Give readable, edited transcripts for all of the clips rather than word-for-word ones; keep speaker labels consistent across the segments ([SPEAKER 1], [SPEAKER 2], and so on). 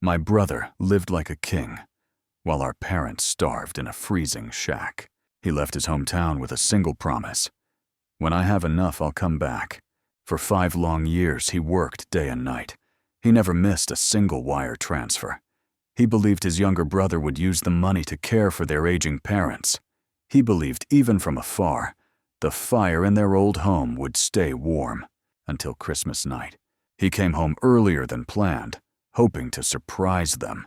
[SPEAKER 1] My brother lived like a king, while our parents starved in a freezing shack. He left his hometown with a single promise: when I have enough, I'll come back. For 5 long years, he worked day and night. He never missed a single wire transfer. He believed his younger brother would use the money to care for their aging parents. He believed, even from afar, the fire in their old home would stay warm until Christmas night. He came home earlier than planned, hoping to surprise them.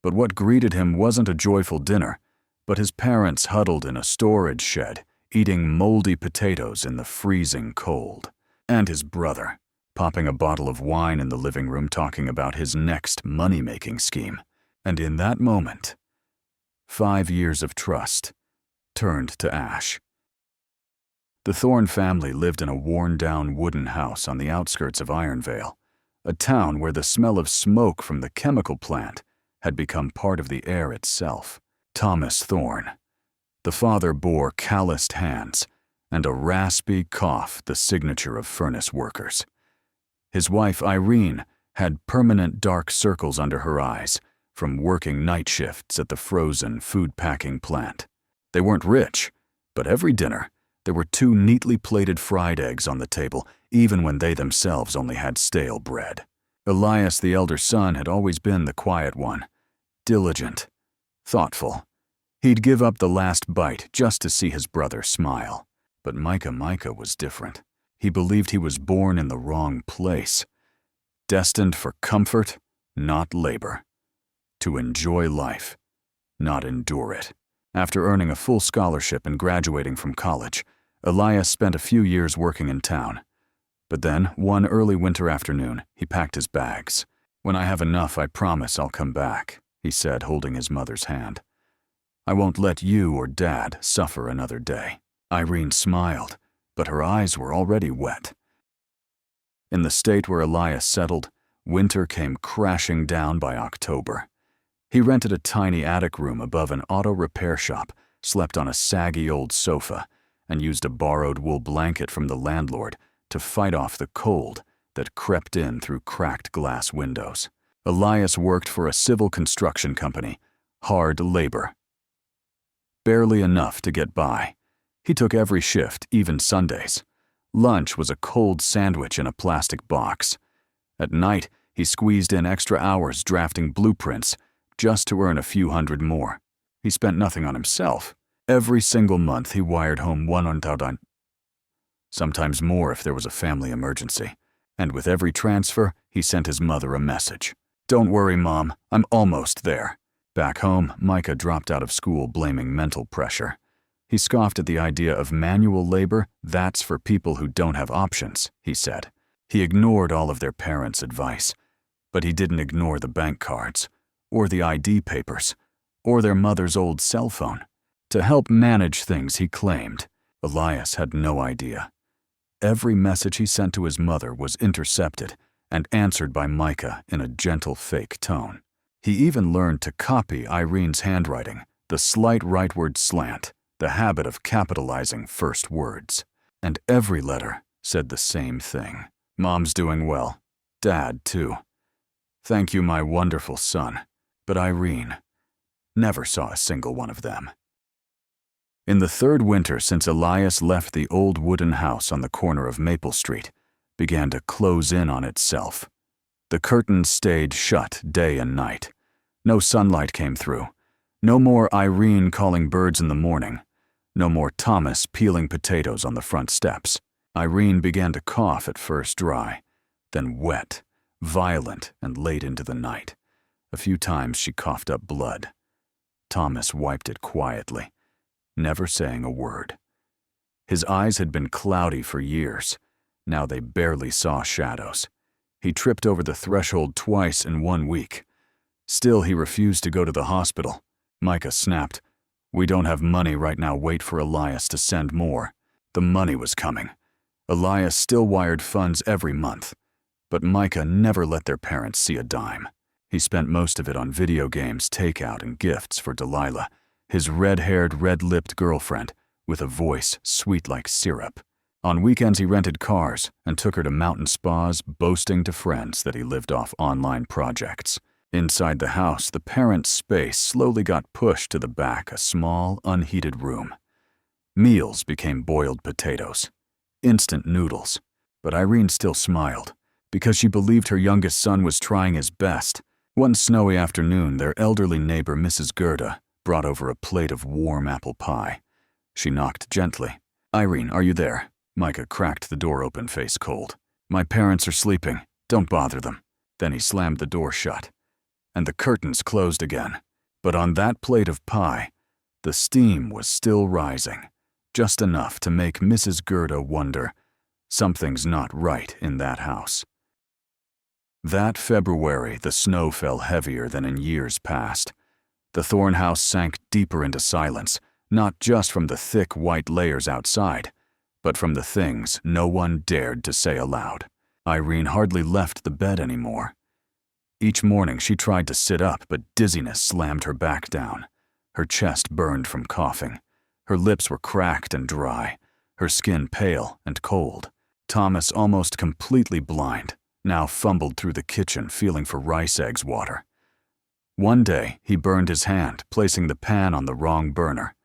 [SPEAKER 1] But what greeted him wasn't a joyful dinner, but his parents huddled in a storage shed, eating moldy potatoes in the freezing cold. And his brother, popping a bottle of wine in the living room, talking about his next money-making scheme. And in that moment, 5 years of trust turned to ash. The Thorn family lived in a worn-down wooden house on the outskirts of Ironvale, a town where the smell of smoke from the chemical plant had become part of the air itself. Thomas Thorn. The father bore calloused hands and a raspy cough, the signature of furnace workers. His wife, Irene, had permanent dark circles under her eyes from working night shifts at the frozen food-packing plant. They weren't rich, but every dinner, there were 2 neatly plated fried eggs on the table, even when they themselves only had stale bread. Elias, the elder son, had always been the quiet one, diligent, thoughtful. He'd give up the last bite just to see his brother smile. But Micah was different. He believed he was born in the wrong place, destined for comfort, not labor, to enjoy life, not endure it. After earning a full scholarship and graduating from college, Elias spent a few years working in town. But then, one early winter afternoon, he packed his bags. "When I have enough, I promise I'll come back," he said, holding his mother's hand. "I won't let you or Dad suffer another day." Irene smiled, but her eyes were already wet. In the state where Elias settled, winter came crashing down by October. He rented a tiny attic room above an auto repair shop, slept on a saggy old sofa, and used a borrowed wool blanket from the landlord to fight off the cold that crept in through cracked glass windows. Elias worked for a civil construction company, hard labor. Barely enough to get by. He took every shift, even Sundays. Lunch was a cold sandwich in a plastic box. At night, he squeezed in extra hours drafting blueprints just to earn a few hundred more. He spent nothing on himself. Every single month, he wired home $100, sometimes more if there was a family emergency. And with every transfer, he sent his mother a message. "Don't worry, Mom, I'm almost there." Back home, Micah dropped out of school blaming mental pressure. He scoffed at the idea of manual labor. "That's for people who don't have options," he said. He ignored all of their parents' advice, but he didn't ignore the bank cards, or the ID papers, or their mother's old cell phone. To help manage things, he claimed. Elias had no idea. Every message he sent to his mother was intercepted and answered by Micah in a gentle fake tone. He even learned to copy Irene's handwriting, the slight rightward slant, the habit of capitalizing first words. And every letter said the same thing. "Mom's doing well. Dad, too. Thank you, my wonderful son." But Irene never saw a single one of them. In the 3rd winter since Elias left, the old wooden house on the corner of Maple Street began to close in on itself. The curtains stayed shut day and night. No sunlight came through. No more Irene calling birds in the morning. No more Thomas peeling potatoes on the front steps. Irene began to cough, at first dry, then wet, violent, and late into the night. A few times she coughed up blood. Thomas wiped it quietly, never saying a word. His eyes had been cloudy for years. Now they barely saw shadows. He tripped over the threshold twice in 1 week. Still, he refused to go to the hospital. Micah snapped, "We don't have money right now. Wait for Elias to send more." The money was coming. Elias still wired funds every month, but Micah never let their parents see a dime. He spent most of it on video games, takeout, and gifts for Delilah, his red-haired, red-lipped girlfriend with a voice sweet like syrup. On weekends, he rented cars and took her to mountain spas, boasting to friends that he lived off online projects. Inside the house, the parents' space slowly got pushed to the back, a small, unheated room. Meals became boiled potatoes, instant noodles, but Irene still smiled, because she believed her youngest son was trying his best. One snowy afternoon, their elderly neighbor, Mrs. Gerda, brought over a plate of warm apple pie. She knocked gently. "Irene, are you there?" Micah cracked the door open, face cold. "My parents are sleeping. Don't bother them." Then he slammed the door shut, and the curtains closed again. But on that plate of pie, the steam was still rising, just enough to make Mrs. Gerda wonder, something's not right in that house. That February, the snow fell heavier than in years past. The Thorn house sank deeper into silence, not just from the thick white layers outside, but from the things no one dared to say aloud. Irene hardly left the bed anymore. Each morning she tried to sit up, but dizziness slammed her back down. Her chest burned from coughing. Her lips were cracked and dry, her skin pale and cold. Thomas, almost completely blind, now fumbled through the kitchen feeling for rice eggs water. One day, he burned his hand, placing the pan on the wrong burner.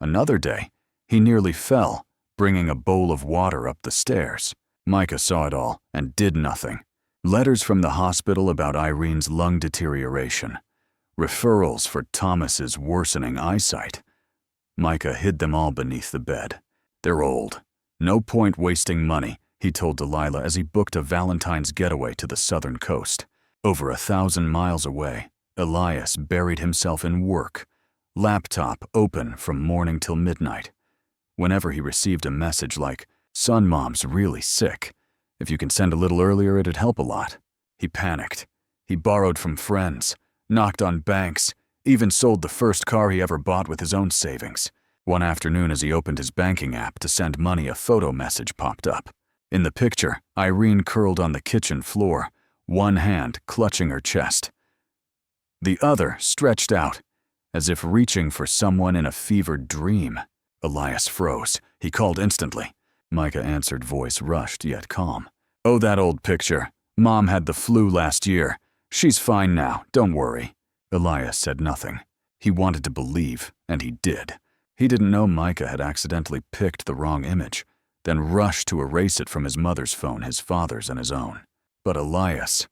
[SPEAKER 1] Another day, he nearly fell, bringing a bowl of water up the stairs. Micah saw it all and did nothing. Letters from the hospital about Irene's lung deterioration. Referrals for Thomas's worsening eyesight. Micah hid them all beneath the bed. "They're old. No point wasting money," he told Delilah as he booked a Valentine's getaway to the southern coast. Over 1,000 miles away, Elias buried himself in work, laptop open from morning till midnight. Whenever he received a message like, "Son, Mom's really sick. If you can send a little earlier, it'd help a lot," he panicked. He borrowed from friends, knocked on banks, even sold the first car he ever bought with his own savings. One afternoon, as he opened his banking app to send money, a photo message popped up. In the picture, Irene curled on the kitchen floor, one hand clutching her chest. The other stretched out, as if reaching for someone in a fevered dream. Elias froze. He called instantly. Micah answered, voice rushed yet calm. "Oh, that old picture. Mom had the flu last year. She's fine now, don't worry." Elias said nothing. He wanted to believe, and he did. He didn't know Micah had accidentally picked the wrong image, then rushed to erase it from his mother's phone, his father's and his own. But Elias,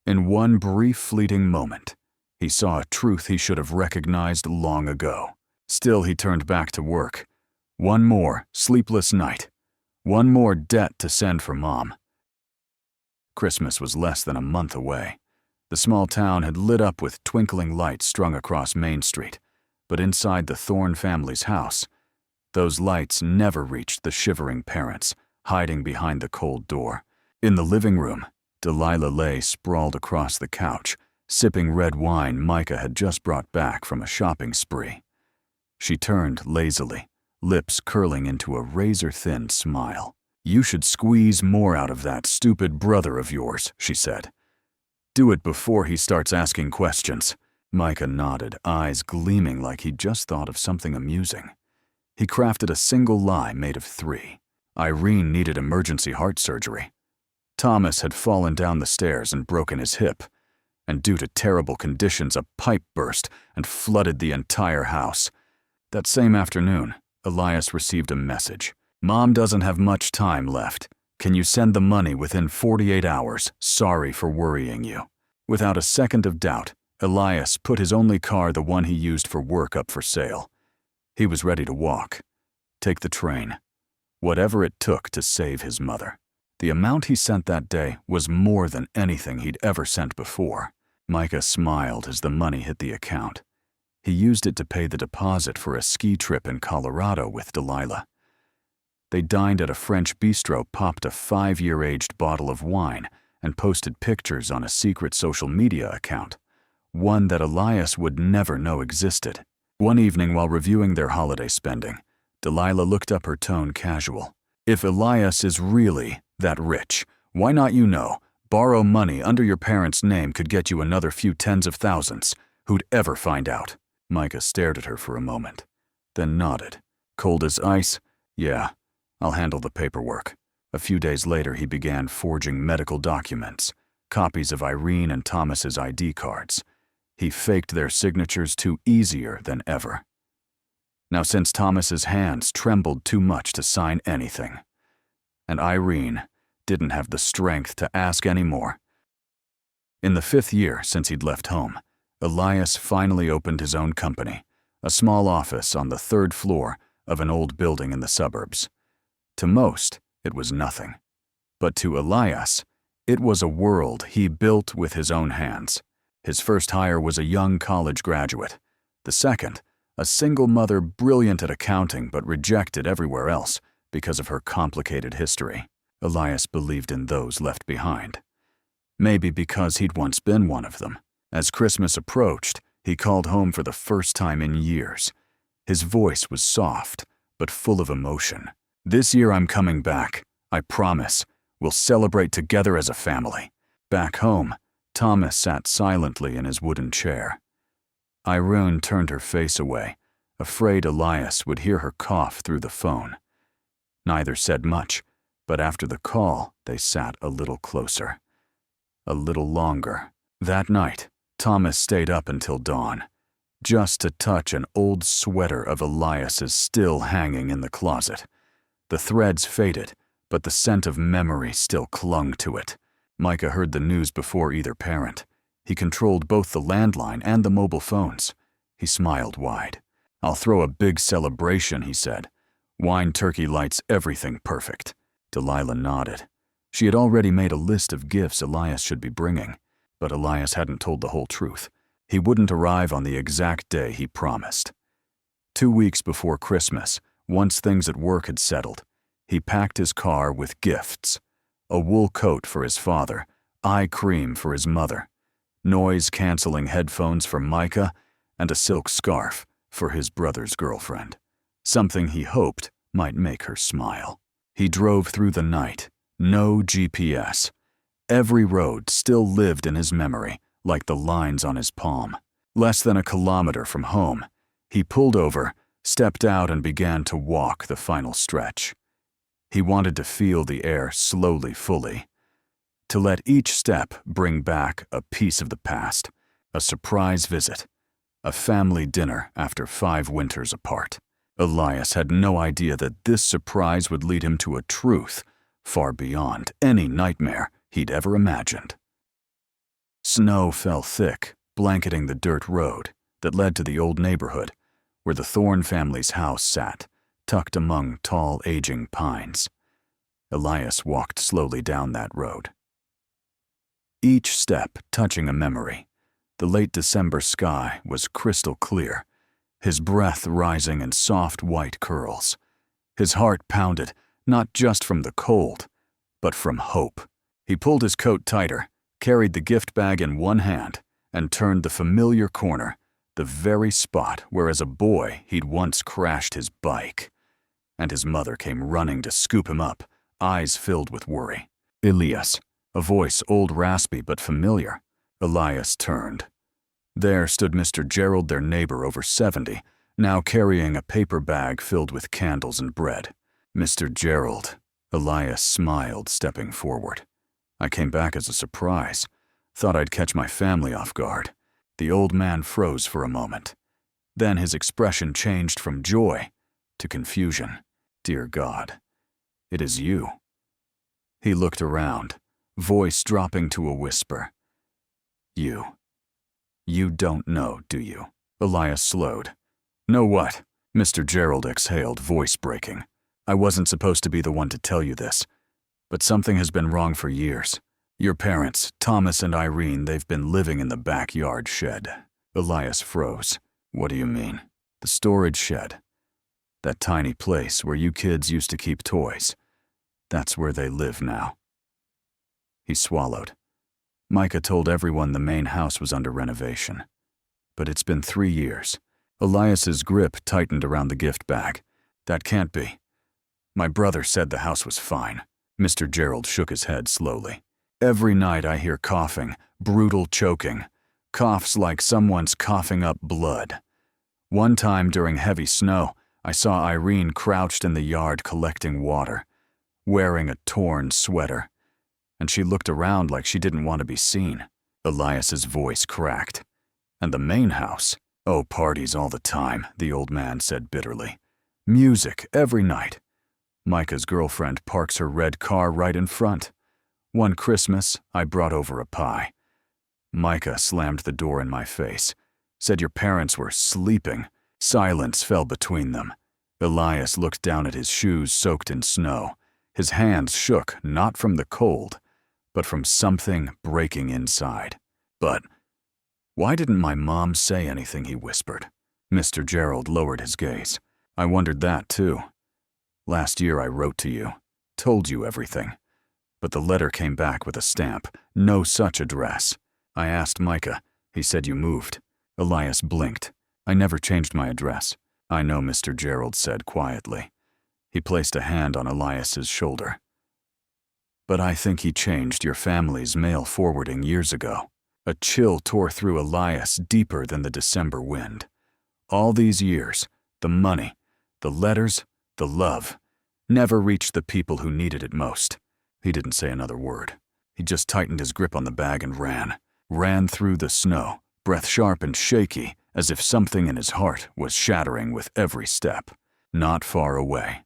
[SPEAKER 1] in one brief fleeting moment, he saw a truth he should have recognized long ago. Still, he turned back to work. One more sleepless night. One more debt to send for Mom. Christmas was less than a month away. The small town had lit up with twinkling lights strung across Main Street, but inside the Thorn family's house, those lights never reached the shivering parents, hiding behind the cold door. In the living room, Delilah lay sprawled across the couch, sipping red wine Micah had just brought back from a shopping spree. She turned lazily, lips curling into a razor-thin smile. "You should squeeze more out of that stupid brother of yours," she said. "Do it before he starts asking questions." Micah nodded, eyes gleaming like he'd just thought of something amusing. He crafted a single lie made of 3. Irene needed emergency heart surgery. Thomas had fallen down the stairs and broken his hip, and due to terrible conditions, a pipe burst and flooded the entire house. That same afternoon, Elias received a message. "Mom doesn't have much time left. Can you send the money within 48 hours? Sorry for worrying you." Without a second of doubt, Elias put his only car, the one he used for work, up for sale. He was ready to walk, take the train, whatever it took to save his mother. The amount he sent that day was more than anything he'd ever sent before. Micah smiled as the money hit the account. He used it to pay the deposit for a ski trip in Colorado with Delilah. They dined at a French bistro, popped a 5-year-aged bottle of wine, and posted pictures on a secret social media account, one that Elias would never know existed. One evening, while reviewing their holiday spending, Delilah looked up, her tone casual. "If Elias is really that rich, why not, borrow money under your parents' name could get you another few tens of thousands. Who'd ever find out?" Micah stared at her for a moment, then nodded. Cold as ice, "Yeah, I'll handle the paperwork." A few days later, he began forging medical documents, copies of Irene and Thomas's ID cards. He faked their signatures to easier than ever. Now, since Thomas's hands trembled too much to sign anything, and Irene didn't have the strength to ask any more. In the 5th year since he'd left home, Elias finally opened his own company, a small office on the 3rd floor of an old building in the suburbs. To most, it was nothing. But to Elias, it was a world he built with his own hands. His first hire was a young college graduate. The second, a single mother brilliant at accounting but rejected everywhere else because of her complicated history. Elias believed in those left behind. Maybe because he'd once been one of them. As Christmas approached, he called home for the first time in years. His voice was soft, but full of emotion. "This year I'm coming back. I promise. We'll celebrate together as a family." Back home, Thomas sat silently in his wooden chair. Irene turned her face away, afraid Elias would hear her cough through the phone. Neither said much, but after the call, they sat a little closer. A little longer. That night, Thomas stayed up until dawn, just to touch an old sweater of Elias's still hanging in the closet. The threads faded, but the scent of memory still clung to it. Micah heard the news before either parent. He controlled both the landline and the mobile phones. He smiled wide. "I'll throw a big celebration," he said. "Wine, turkey, lights, everything perfect." Delilah nodded. She had already made a list of gifts Elias should be bringing, but Elias hadn't told the whole truth. He wouldn't arrive on the exact day he promised. 2 weeks before Christmas, once things at work had settled, he packed his car with gifts: a wool coat for his father, eye cream for his mother, noise-canceling headphones for Micah, and a silk scarf for his brother's girlfriend, something he hoped might make her smile. He drove through the night, no GPS. Every road still lived in his memory, like the lines on his palm. Less than a kilometer from home, he pulled over, stepped out, and began to walk the final stretch. He wanted to feel the air slowly, fully, to let each step bring back a piece of the past, a surprise visit, a family dinner after 5 winters apart. Elias had no idea that this surprise would lead him to a truth far beyond any nightmare he'd ever imagined. Snow fell thick, blanketing the dirt road that led to the old neighborhood where the Thorn family's house sat, tucked among tall, aging pines. Elias walked slowly down that road. Each step touching a memory. The late December sky was crystal clear, his breath rising in soft white curls. His heart pounded, not just from the cold, but from hope. He pulled his coat tighter, carried the gift bag in one hand, and turned the familiar corner, the very spot where as a boy he'd once crashed his bike. And his mother came running to scoop him up, eyes filled with worry. "Elias," a voice old, raspy, but familiar. Elias turned. There stood Mr. Gerald, their neighbor over 70, now carrying a paper bag filled with candles and bread. "Mr. Gerald," Elias smiled, stepping forward. "I came back as a surprise. Thought I'd catch my family off guard." The old man froze for a moment. Then his expression changed from joy to confusion. "Dear God, it is you." He looked around, voice dropping to a whisper. You don't know, do you?" Elias slowed. "Know what?" Mr. Gerald exhaled, voice breaking. "I wasn't supposed to be the one to tell you this, but something has been wrong for years. Your parents, Thomas and Irene, they've been living in the backyard shed." Elias froze. "What do you mean?" "The storage shed. That tiny place where you kids used to keep toys. That's where they live now." He swallowed. Micah told everyone the main house was under renovation. But it's been 3 years. Elias's grip tightened around the gift bag. "That can't be. My brother said the house was fine." Mr. Gerald shook his head slowly. "Every night I hear coughing, brutal choking. Coughs like someone's coughing up blood. One time during heavy snow, I saw Irene crouched in the yard collecting water, wearing a torn sweater. and she looked around like she didn't want to be seen. Elias's voice cracked. And the main house? Oh, parties all the time, the old man said bitterly. Music every night. Micah's girlfriend parks her red car right in front. One Christmas, I brought over a pie. Micah slammed the door in my face, said your parents were sleeping. Silence fell between them. Elias looked down at his shoes soaked in snow. His hands shook, not from the cold, but from something breaking inside. But why didn't my mom say anything, he whispered. Mr. Gerald lowered his gaze. I wondered that too. Last year I wrote to you, told you everything. But the letter came back with a stamp, no such address. I asked Micah. He said you moved. Elias blinked. I never changed my address. I know, Mr. Gerald said quietly. He placed a hand on Elias's shoulder. But I think he changed your family's mail forwarding years ago. A chill tore through Elias deeper than the December wind. All these years, the money, the letters, the love, never reached the people who needed it most. He didn't say another word. He just tightened his grip on the bag and ran through the snow, breath sharp and shaky, as if something in his heart was shattering with every step. Not far away.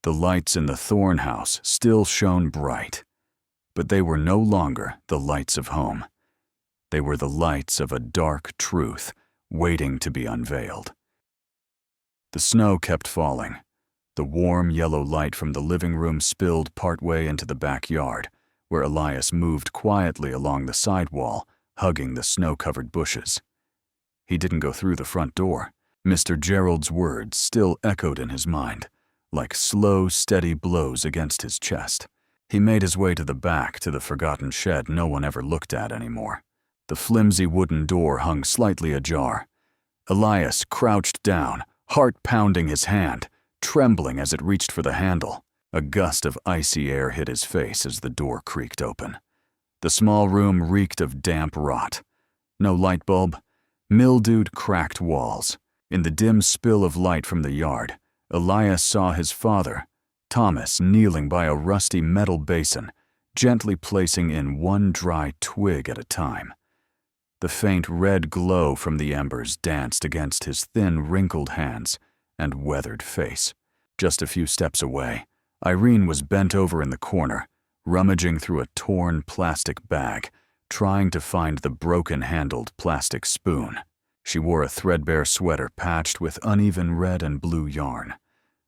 [SPEAKER 1] The lights in the Thorn house still shone bright, but they were no longer the lights of home. They were the lights of a dark truth waiting to be unveiled. The snow kept falling. The warm yellow light from the living room spilled partway into the backyard, where Elias moved quietly along the sidewall, hugging the snow-covered bushes. He didn't go through the front door. Mr. Gerald's words still echoed in his mind, like slow, steady blows against his chest. He made his way to the back, to the forgotten shed no one ever looked at anymore. The flimsy wooden door hung slightly ajar. Elias crouched down, heart pounding his hand, trembling as it reached for the handle. A gust of icy air hit his face as the door creaked open. The small room reeked of damp rot. No light bulb, mildewed, cracked walls. In the dim spill of light from the yard, Elias saw his father, Thomas, kneeling by a rusty metal basin, gently placing in one dry twig at a time. The faint red glow from the embers danced against his thin, wrinkled hands and weathered face. Just a few steps away, Irene was bent over in the corner, rummaging through a torn plastic bag, trying to find the broken-handled plastic spoon. She wore a threadbare sweater patched with uneven red and blue yarn.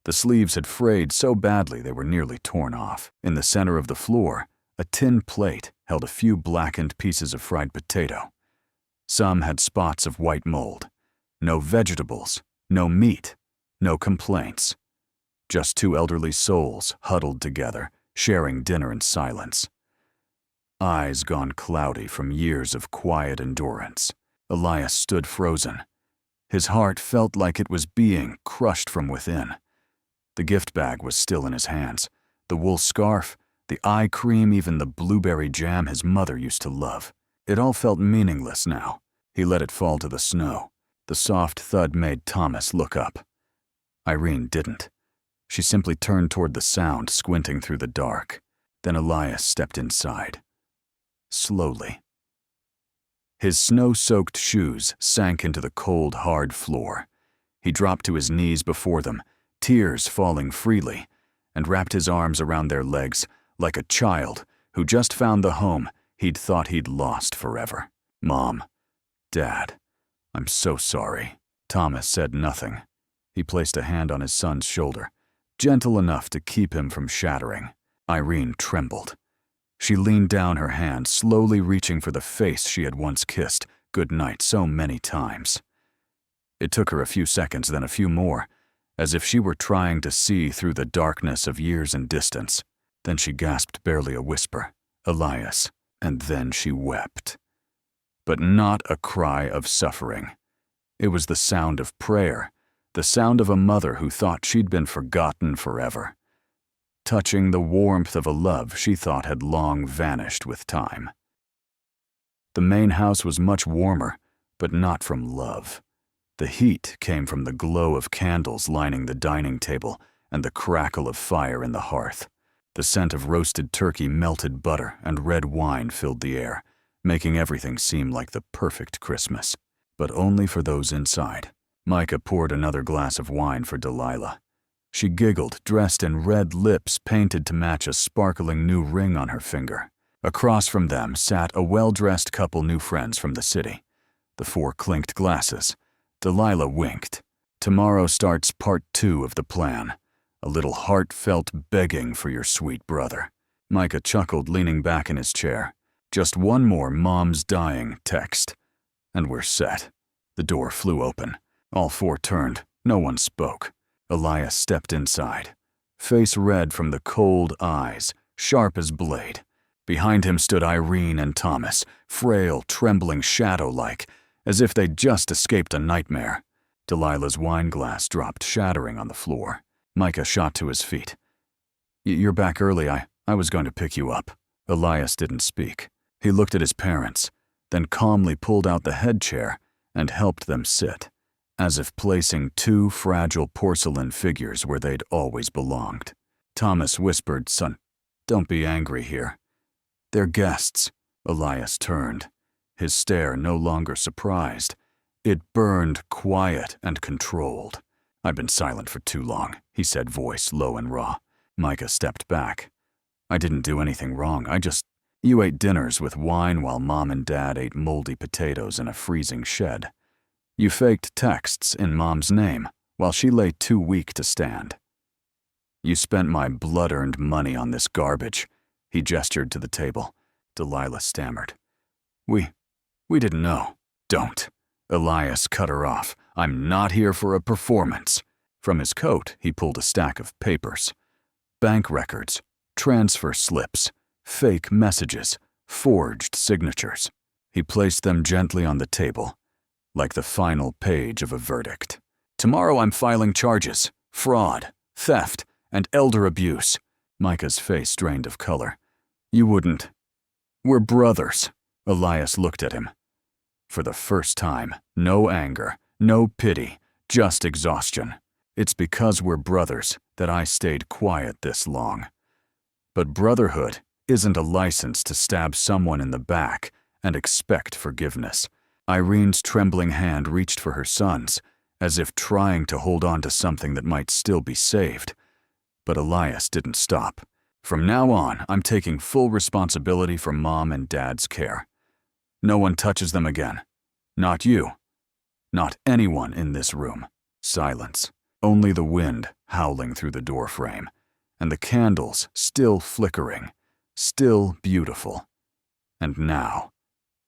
[SPEAKER 1] The sleeves had frayed so badly they were nearly torn off. In the center of the floor, a tin plate held a few blackened pieces of fried potato. Some had spots of white mold. No vegetables, no meat, no complaints. Just two elderly souls huddled together, sharing dinner in silence. Eyes gone cloudy from years of quiet endurance. Elias stood frozen. His heart felt like it was being crushed from within. The gift bag was still in his hands. The wool scarf, the eye cream, even the blueberry jam his mother used to love. It all felt meaningless now. He let it fall to the snow. The soft thud made Thomas look up. Irene didn't. She simply turned toward the sound, squinting through the dark. Then Elias stepped inside. Slowly. His snow-soaked shoes sank into the cold, hard floor. He dropped to his knees before them, tears falling freely, and wrapped his arms around their legs like a child who just found the home he'd thought he'd lost forever. Mom, Dad, I'm so sorry. Thomas said nothing. He placed a hand on his son's shoulder, gentle enough to keep him from shattering. Irene trembled. She leaned down her hand, slowly reaching for the face she had once kissed goodnight so many times. It took her a few seconds, then a few more, as if she were trying to see through the darkness of years and distance. Then she gasped barely a whisper, Elias, and then she wept. But not a cry of suffering. It was the sound of prayer, the sound of a mother who thought she'd been forgotten forever, touching the warmth of a love she thought had long vanished with time. The main house was much warmer, but not from love. The heat came from the glow of candles lining the dining table and the crackle of fire in the hearth. The scent of roasted turkey, melted butter, and red wine filled the air, making everything seem like the perfect Christmas. But only for those inside. Micah poured another glass of wine for Delilah. She giggled, dressed in red lips painted to match a sparkling new ring on her finger. Across from them sat a well-dressed couple new friends from the city. The four clinked glasses. Delilah winked. Tomorrow starts part 2 of the plan. A little heartfelt begging for your sweet brother. Micah chuckled, leaning back in his chair. Just one more "Mom's dying" text. And we're set. The door flew open. All four turned. No one spoke. Elias stepped inside. Face red from the cold eyes, sharp as blade. Behind him stood Irene and Thomas, frail, trembling shadow-like, as if they'd just escaped a nightmare. Delilah's wine glass dropped shattering on the floor. Micah shot to his feet. "You're back early. I was going to pick you up." Elias didn't speak. He looked at his parents, then calmly pulled out the head chair and helped them sit, as if placing 2 fragile porcelain figures where they'd always belonged. Thomas whispered, "Son, don't be angry here. They're guests." Elias turned, his stare no longer surprised. It burned quiet and controlled. "I've been silent for too long," he said, voice low and raw. Micah stepped back. "I didn't do anything wrong. You ate dinners with wine while Mom and Dad ate moldy potatoes in a freezing shed. You faked texts in Mom's name while she lay too weak to stand. You spent my blood-earned money on this garbage." He gestured to the table. Delilah stammered. We didn't know." "Don't." Elias cut her off. "I'm not here for a performance." From his coat, he pulled a stack of papers. Bank records, transfer slips, fake messages, forged signatures. He placed them gently on the table, like the final page of a verdict. "Tomorrow I'm filing charges: fraud, theft, and elder abuse." Micah's face drained of color. "You wouldn't." "We're brothers." Elias looked at him. For the first time, no anger, no pity, just exhaustion. "It's because we're brothers that I stayed quiet this long. But brotherhood isn't a license to stab someone in the back and expect forgiveness." Irene's trembling hand reached for her son's, as if trying to hold on to something that might still be saved. But Elias didn't stop. "From now on, I'm taking full responsibility for Mom and Dad's care. No one touches them again. Not you. Not anyone in this room." Silence. Only the wind howling through the doorframe, and the candles still flickering, still beautiful, and now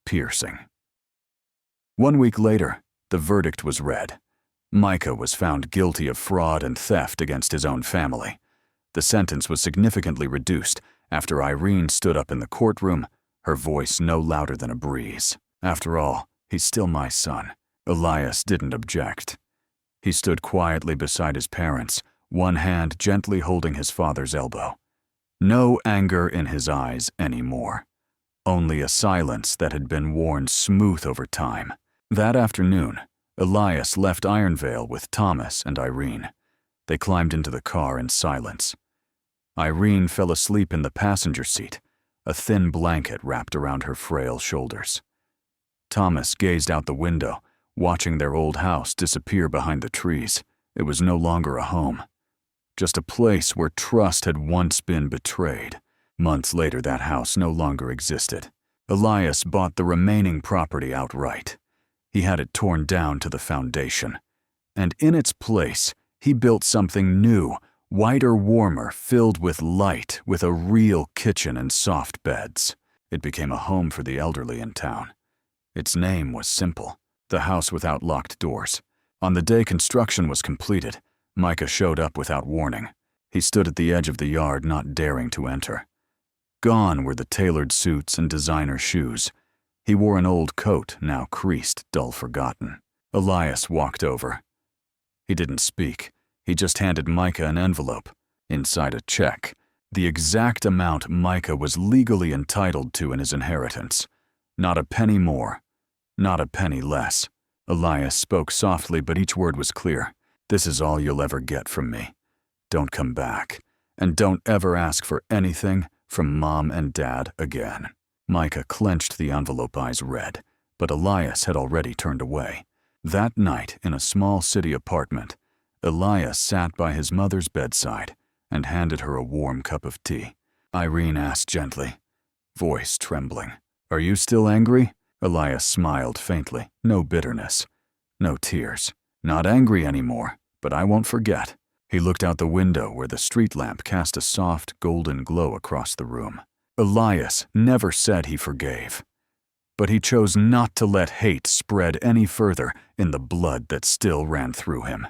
[SPEAKER 1] piercing. 1 week later, the verdict was read. Micah was found guilty of fraud and theft against his own family. The sentence was significantly reduced after Irene stood up in the courtroom, her voice no louder than a breeze. "After all, he's still my son." Elias didn't object. He stood quietly beside his parents, one hand gently holding his father's elbow. No anger in his eyes anymore. Only a silence that had been worn smooth over time. That afternoon, Elias left Ironvale with Thomas and Irene. They climbed into the car in silence. Irene fell asleep in the passenger seat, a thin blanket wrapped around her frail shoulders. Thomas gazed out the window, watching their old house disappear behind the trees. It was no longer a home, just a place where trust had once been betrayed. Months later, that house no longer existed. Elias bought the remaining property outright. He had it torn down to the foundation. And in its place, he built something new, whiter, warmer, filled with light, with a real kitchen and soft beds. It became a home for the elderly in town. Its name was simple: the house without locked doors. On the day construction was completed, Micah showed up without warning. He stood at the edge of the yard, not daring to enter. Gone were the tailored suits and designer shoes. He wore an old coat, now creased, dull forgotten. Elias walked over. He didn't speak. He just handed Micah an envelope. Inside a check, the exact amount Micah was legally entitled to in his inheritance. Not a penny more, not a penny less. Elias spoke softly, but each word was clear. "This is all you'll ever get from me. Don't come back. And don't ever ask for anything from Mom and Dad again. Micah clenched the envelope, eyes red, but Elias had already turned away. That night, in a small city apartment, Elias sat by his mother's bedside and handed her a warm cup of tea. Irene asked gently, voice trembling, "Are you still angry?" Elias smiled faintly. No bitterness, no tears. "Not angry anymore, but I won't forget." He looked out the window where the street lamp cast a soft, golden glow across the room. Elias never said he forgave, but he chose not to let hate spread any further in the blood that still ran through him.